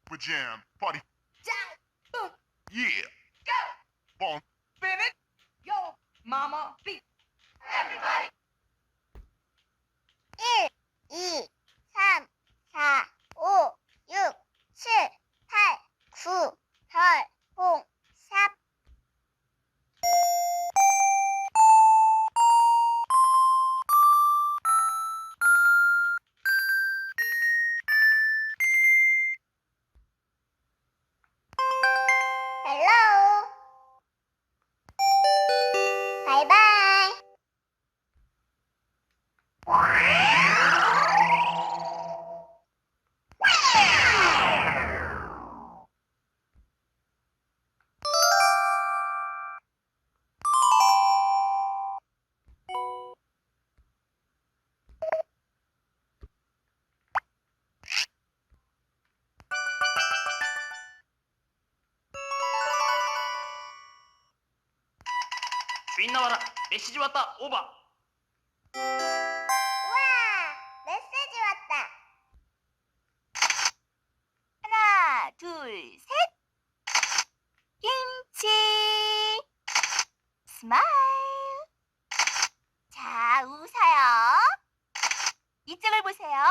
for jam. Party. Down, Yeah. go, Bon. spin it, yo, mama, beat. Everybody. 1, 2, 3, 4, 5, 6, 7, 8, 9, 10, 11, 10. Hello. Bye bye. 주인 나와라. 메시지 왔다. 오바. 우와, 메시지 왔다. 하나, 둘, 셋. 김치. 스마일. 자, 웃어요. 이쪽을 보세요.